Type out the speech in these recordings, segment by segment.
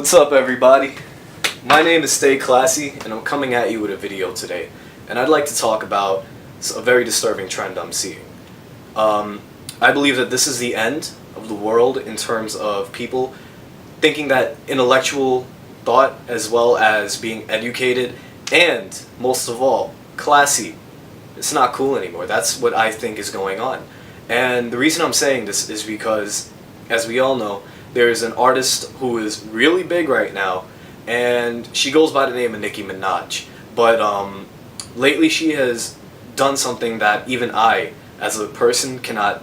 What's up, everybody? My name is Stay Classy, and I'm coming at you with a video today. And I'd like to talk about a very disturbing trend I'm seeing. I believe that this is the end of the world in terms of people thinking that intellectual thought, as well as being educated, and most of all, classy, it's not cool anymore. That's what I think is going on. And the reason I'm saying this is because, as we all know, there's an artist who is really big right now, and she goes by the name of Nicki Minaj. But lately she has done something that even I, as a person, cannot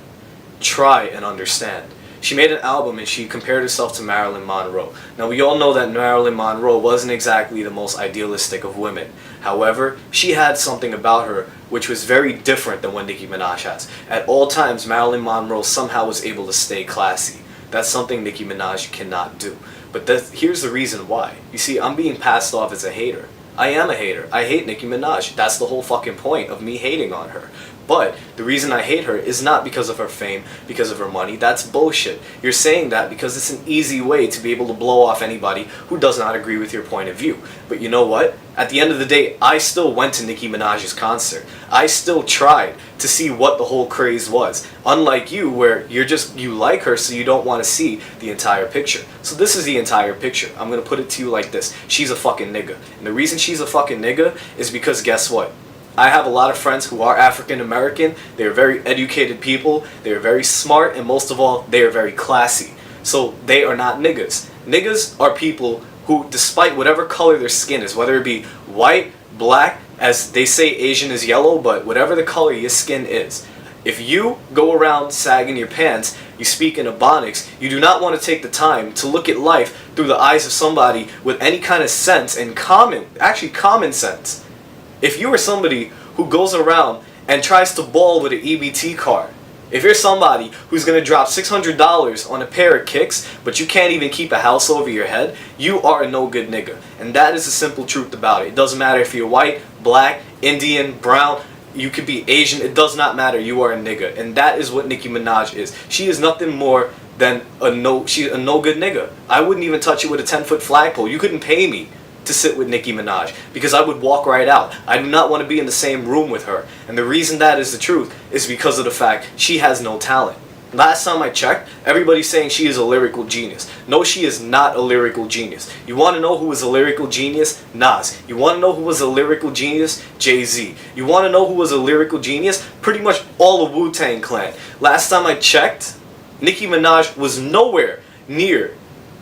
try and understand. She made an album and she compared herself to Marilyn Monroe. Now, we all know that Marilyn Monroe wasn't exactly the most idealistic of women. However, she had something about her which was very different than what Nicki Minaj has. At all times, Marilyn Monroe somehow was able to stay classy. That's something Nicki Minaj cannot do. But here's the reason why. You see, I'm being passed off as a hater. I am a hater. I hate Nicki Minaj. That's the whole fucking point of me hating on her. But the reason I hate her is not because of her fame, because of her money. That's bullshit. You're saying that because it's an easy way to be able to blow off anybody who does not agree with your point of view. But you know what? At the end of the day, I still went to Nicki Minaj's concert. I still tried to see what the whole craze was. Unlike you, where you like her, so you don't want to see the entire picture. So this is the entire picture. I'm gonna put it to you like this. She's a fucking nigga. And the reason she's a fucking nigga is because guess what? I have a lot of friends who are African American. They're very educated people. They're very smart, and most of all, they are very classy. So they are not niggas. Niggas are people who, despite whatever color their skin is, whether it be white, black, as they say Asian is yellow, but whatever the color your skin is, if you go around sagging your pants, you speak in Ebonics, you do not want to take the time to look at life through the eyes of somebody with any kind of sense and common sense. If you are somebody who goes around and tries to ball with an EBT card, if you're somebody who's going to drop $600 on a pair of kicks, but you can't even keep a house over your head, you are a no good nigga. And that is the simple truth about it. It doesn't matter if you're white, black, Indian, brown, you could be Asian, it does not matter, you are a nigga. And that is what Nicki Minaj is. She is nothing more than she's a no good nigga. I wouldn't even touch it with a 10-foot flagpole. You couldn't pay me to sit with Nicki Minaj because I would walk right out. I do not want to be in the same room with her. And the reason that is the truth is because of the fact she has no talent. Last time I checked, everybody's saying she is a lyrical genius. No, she is not a lyrical genius. You want to know who is a lyrical genius? Nas. You want to know who was a lyrical genius? Jay-Z. You want to know who was a lyrical genius? Pretty much all of Wu-Tang Clan. Last time I checked, Nicki Minaj was nowhere near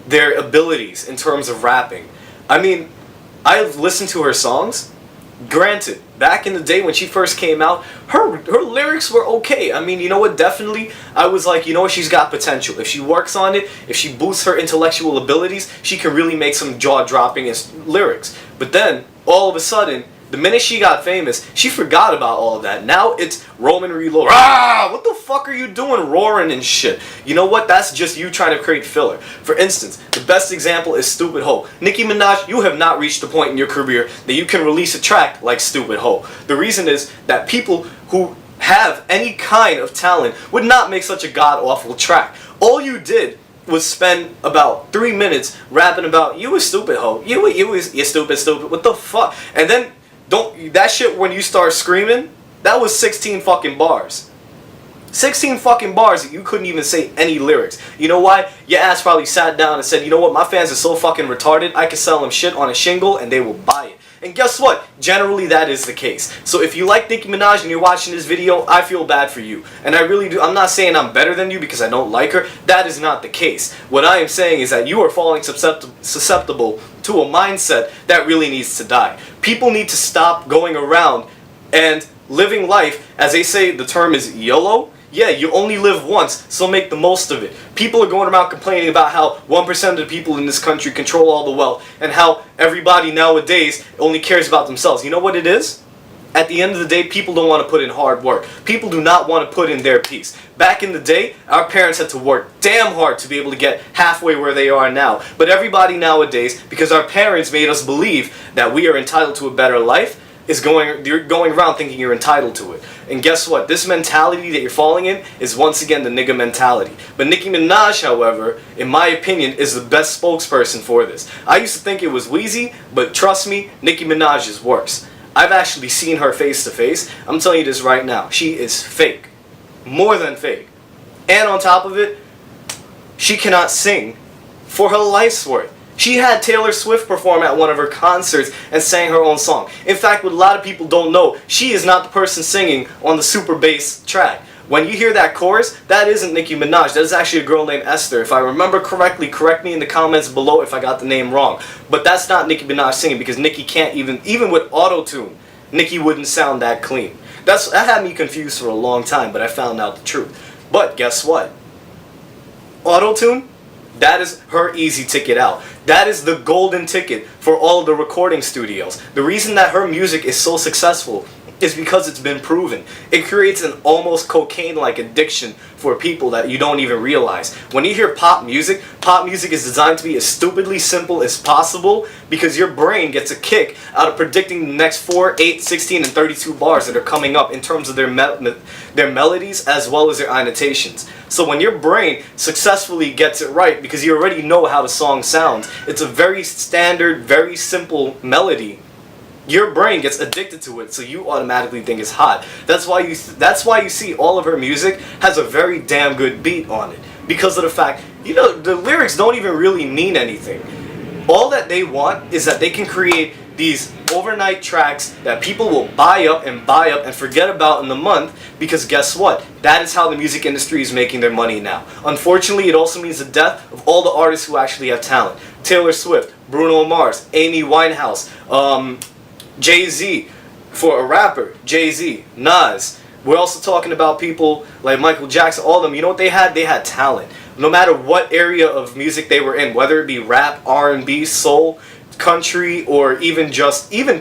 their abilities in terms of rapping. I mean, I've listened to her songs. Granted, back in the day when she first came out, her lyrics were okay. I mean, you know what, definitely, I was like, you know what, she's got potential. If she works on it, if she boosts her intellectual abilities, she can really make some jaw-dropping lyrics. But then, all of a sudden, the minute she got famous, she forgot about all of that. Now it's Roman Reload. Ah, what the fuck are you doing roaring and shit? You know what? That's just you trying to create filler. For instance, the best example is Stupid Ho. Nicki Minaj, you have not reached the point in your career that you can release a track like Stupid Ho. The reason is that people who have any kind of talent would not make such a god-awful track. All you did was spend about 3 minutes rapping about you a stupid hoe. You stupid. What the fuck? And then that shit when you start screaming, that was 16 fucking bars. 16 fucking bars that you couldn't even say any lyrics. You know why? Your ass probably sat down and said, you know what, my fans are so fucking retarded, I can sell them shit on a shingle and they will buy it. And guess what? Generally that is the case. So if you like Nicki Minaj and you're watching this video, I feel bad for you. And I really do. I'm not saying I'm better than you because I don't like her. That is not the case. What I am saying is that you are falling susceptible to a mindset that really needs to die. People need to stop going around and living life, as they say, the term is YOLO. Yeah, you only live once, so make the most of it. People are going around complaining about how 1% of the people in this country control all the wealth, and how everybody nowadays only cares about themselves. You know what it is? At the end of the day, people don't want to put in hard work. People do not want to put in their piece. Back in the day, our parents had to work damn hard to be able to get halfway where they are now. But everybody nowadays, because our parents made us believe that we are entitled to a better life, you're going around thinking you're entitled to it. And guess what? This mentality that you're falling in is once again the nigga mentality. But Nicki Minaj, however, in my opinion, is the best spokesperson for this. I used to think it was Wheezy, but trust me, Nicki Minaj is worse. I've actually seen her face to face. I'm telling you this right now. She is fake. More than fake. And on top of it, she cannot sing for her life's worth. She had Taylor Swift perform at one of her concerts and sang her own song. In fact, what a lot of people don't know, she is not the person singing on the super bass track. When you hear that chorus, that isn't Nicki Minaj. That is actually a girl named Esther. If I remember correctly, correct me in the comments below if I got the name wrong. But that's not Nicki Minaj singing, because Nicki can't even with auto-tune, Nicki wouldn't sound that clean. That had me confused for a long time, but I found out the truth. But guess what? Auto-tune? That is her easy ticket out. That is the golden ticket for all of the recording studios. The reason that her music is so successful is because it's been proven. It creates an almost cocaine-like addiction for people that you don't even realize. When you hear pop music is designed to be as stupidly simple as possible, because your brain gets a kick out of predicting the next 4, 8, 16, and 32 bars that are coming up in terms of their melodies as well as their annotations. So when your brain successfully gets it right, because you already know how the song sounds, it's a very standard, very simple melody, your brain gets addicted to it, so you automatically think it's hot. That's why you see all of her music has a very damn good beat on it, because of the fact, the lyrics don't even really mean anything. All that they want is that they can create these overnight tracks that people will buy up and forget about in the month, because guess what? That is how the music industry is making their money now. Unfortunately, it also means the death of all the artists who actually have talent. Taylor Swift, Bruno Mars, Amy Winehouse, Jay-Z, for a rapper, Jay-Z, Nas. We're also talking about people like Michael Jackson, all of them. You know what they had? They had talent. No matter what area of music they were in, whether it be rap, R&B, soul, country, or even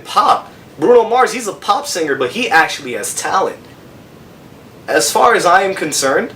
pop. Bruno Mars, he's a pop singer, but he actually has talent. As far as I am concerned,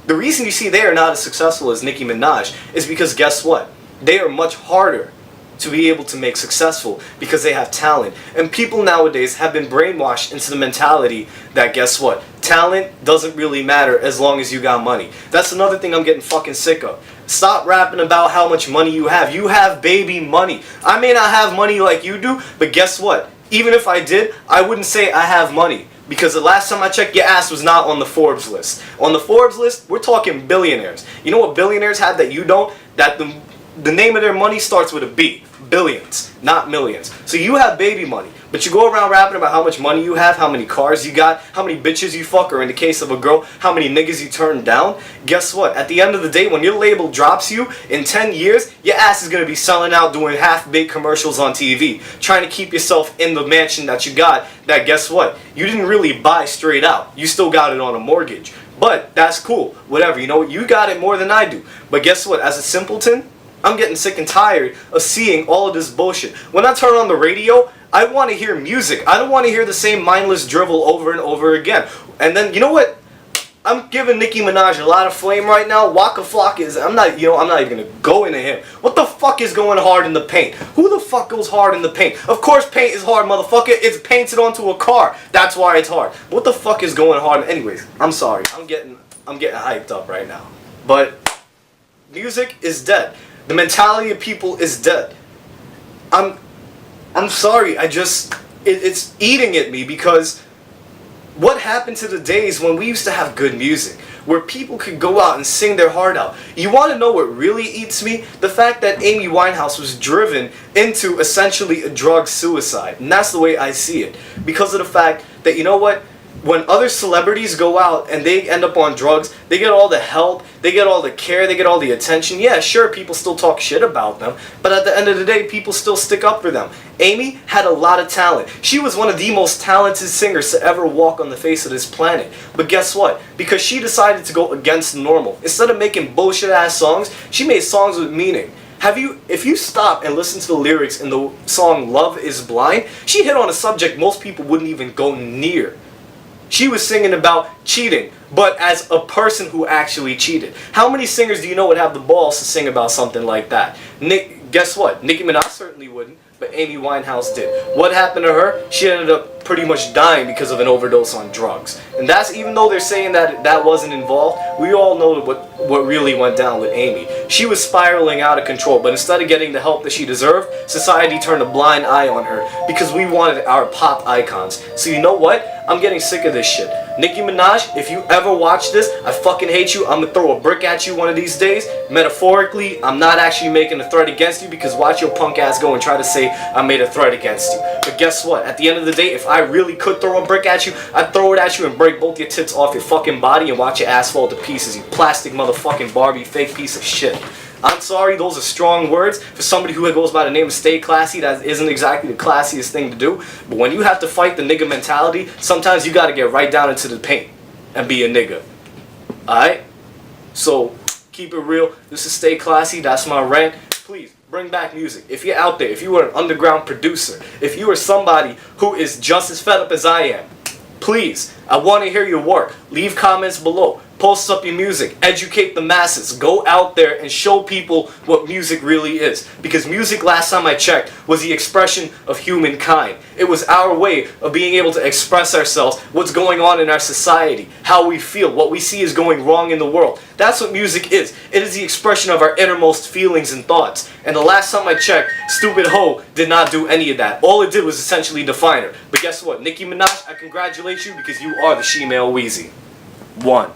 the reason you see they are not as successful as Nicki Minaj is because guess what? They are much harder to be able to make successful because they have talent. And people nowadays have been brainwashed into the mentality that guess what? Talent doesn't really matter as long as you got money. That's another thing I'm getting fucking sick of. Stop rapping about how much money you have. You have baby money. I may not have money like you do, but guess what? Even if I did, I wouldn't say I have money. Because the last time I checked, your ass was not on the Forbes list. On the Forbes list, we're talking billionaires. You know what billionaires have that you don't? That the name of their money starts with a B. Billions, not millions. So you have baby money, but you go around rapping about how much money you have, how many cars you got, how many bitches you fuck, or in the case of a girl, how many niggas you turn down. Guess what? At the end of the day, when your label drops you, in 10 years, your ass is going to be selling out, doing half-baked commercials on TV, trying to keep yourself in the mansion that you got, that guess what? You didn't really buy straight out. You still got it on a mortgage. But that's cool. Whatever. You know what? You got it more than I do. But guess what? As a simpleton, I'm getting sick and tired of seeing all of this bullshit. When I turn on the radio, I want to hear music. I don't want to hear the same mindless drivel over and over again. And then, you know what? I'm giving Nicki Minaj a lot of flame right now. Waka Flocka is, I'm not even going to go into him. What the fuck is going hard in the paint? Who the fuck goes hard in the paint? Of course paint is hard, motherfucker. It's painted onto a car. That's why it's hard. What the fuck is going hard? Anyways, I'm sorry. I'm getting hyped up right now. But music is dead. The mentality of people is dead. I'm sorry. It's eating at me, because what happened to the days when we used to have good music, where people could go out and sing their heart out? You want to know what really eats me? The fact that Amy Winehouse was driven into essentially a drug suicide. And that's the way I see it. Because of the fact that, you know what? When other celebrities go out and they end up on drugs, they get all the help, they get all the care, they get all the attention. Yeah, sure, people still talk shit about them, but at the end of the day, people still stick up for them. Amy had a lot of talent. She was one of the most talented singers to ever walk on the face of this planet. But guess what? Because she decided to go against the normal. Instead of making bullshit-ass songs, she made songs with meaning. If you stop and listen to the lyrics in the song Love is Blind, she hit on a subject most people wouldn't even go near. She was singing about cheating, but as a person who actually cheated. How many singers do you know would have the balls to sing about something like that? Guess what? Nicki Minaj certainly wouldn't, but Amy Winehouse did. What happened to her? She ended up pretty much dying because of an overdose on drugs. And that's, even though they're saying that that wasn't involved, we all know what really went down with Amy. She was spiraling out of control, but instead of getting the help that she deserved, society turned a blind eye on her because we wanted our pop icons. So you know what? I'm getting sick of this shit. Nicki Minaj, if you ever watch this, I fucking hate you. I'm gonna throw a brick at you one of these days. Metaphorically, I'm not actually making a threat against you, because watch your punk ass go and try to say I made a threat against you. But guess what? At the end of the day, if I really could throw a brick at you, I'd throw it at you and break both your tits off your fucking body and watch your ass fall to pieces, you plastic motherfucking Barbie fake piece of shit. I'm sorry, those are strong words for somebody who goes by the name of Stay Classy. That isn't exactly the classiest thing to do. But when you have to fight the nigga mentality, sometimes you gotta get right down into the paint and be a nigga. Alright? So, keep it real. This is Stay Classy. That's my rant. Please, bring back music. If you're out there, if you are an underground producer, if you are somebody who is just as fed up as I am, please, I want to hear your work. Leave comments below. Post up your music. Educate the masses. Go out there and show people what music really is. Because music, last time I checked, was the expression of humankind. It was our way of being able to express ourselves, what's going on in our society, how we feel, what we see is going wrong in the world. That's what music is. It is the expression of our innermost feelings and thoughts. And the last time I checked, Stupid Ho did not do any of that. All it did was essentially define her. But guess what? Nicki Minaj, I congratulate you because you are the she-male Wheezy. 1.